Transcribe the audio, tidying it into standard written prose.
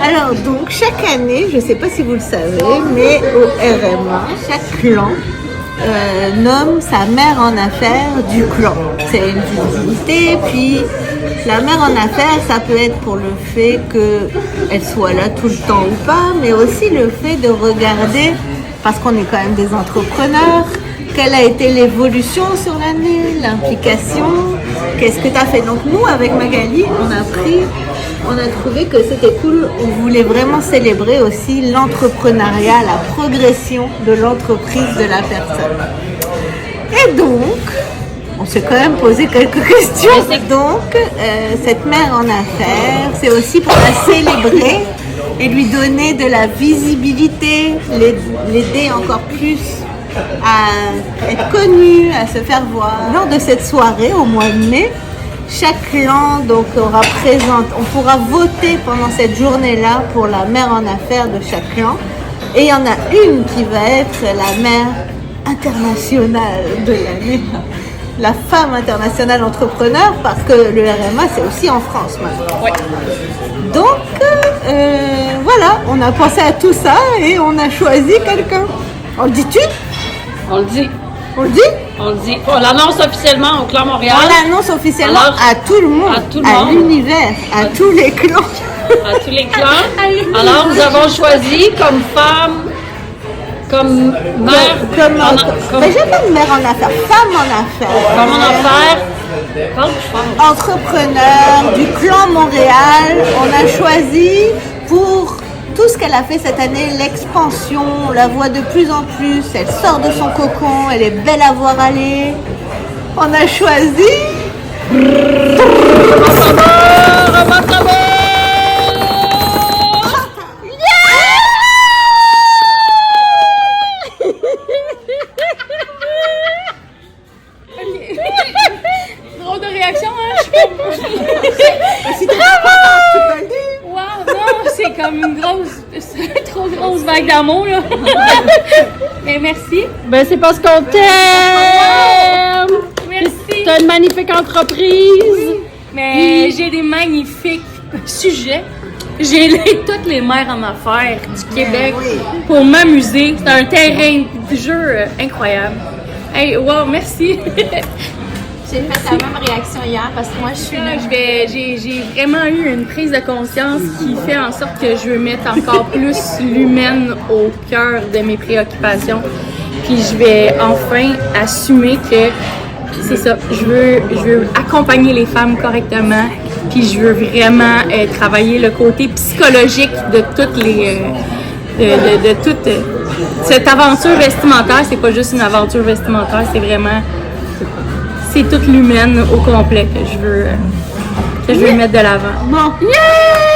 Alors donc chaque année, je ne sais pas si vous le savez, mais au RMA, chaque clan nomme sa mère en affaires du clan. C'est une visibilité, puis la mère en affaires, ça peut être pour le fait qu'elle soit là tout le temps ou pas, mais aussi le fait de regarder, parce qu'on est quand même des entrepreneurs, quelle a été l'évolution sur l'année, l'implication, qu'est-ce que tu as fait. Donc nous, avec Magali, on a trouvé que c'était cool. On voulait vraiment célébrer aussi l'entrepreneuriat, la progression de l'entreprise de la personne. Et donc, on s'est quand même posé quelques questions. Donc, cette mère en affaires, c'est aussi pour la célébrer et lui donner de la visibilité, l'aider encore plus à être connue, à se faire voir. Lors de cette soirée, au mois de mai, chaque clan donc on pourra voter pendant cette journée-là pour la mère en affaires de chaque clan. Et il y en a une qui va être la mère internationale de l'année, la femme internationale entrepreneur, parce que le RMA c'est aussi en France maintenant. Oui. Donc voilà, on a pensé à tout ça et on a choisi quelqu'un. On le dit-tu? On le dit. On le dit? On le dit. On l'annonce officiellement au Clan Montréal. On l'annonce officiellement à tout le monde, à l'univers, à tous les clans. À tous les clans. Alors, nous avons choisi comme femme, comme mère, Déjà pas de mère en affaires, femme en affaires. Femme en affaires. Entrepreneur du Clan Montréal. On a choisi pour tout ce qu'elle a fait cette année, l'expansion, on la voit de plus en plus, elle sort de son cocon, elle est belle à voir aller. On a choisi... Drôle de réaction, hein? Je suis comme... Si t'es pas contente, tu peux le dire. Wow, non, c'est comme une trop grosse vague d'amour, là. Mais merci. Ben, c'est parce qu'on t'aime! Merci. T'as une magnifique entreprise! Mais j'ai des magnifiques sujets. J'ai toutes les mères en affaires du Québec pour m'amuser. C'est un terrain de jeu incroyable. Hey, wow, merci. J'ai fait la même réaction hier parce que moi je suis là. J'ai vraiment eu une prise de conscience qui fait en sorte que je veux mettre encore plus l'humaine au cœur de mes préoccupations. Puis je vais enfin assumer que c'est ça. Je veux accompagner les femmes correctement. Puis je veux vraiment travailler le côté psychologique de toutes les de toute cette aventure vestimentaire. C'est pas juste une aventure vestimentaire, c'est vraiment toute l'humaine au complet que je veux mettre de l'avant. Bon. Yeah!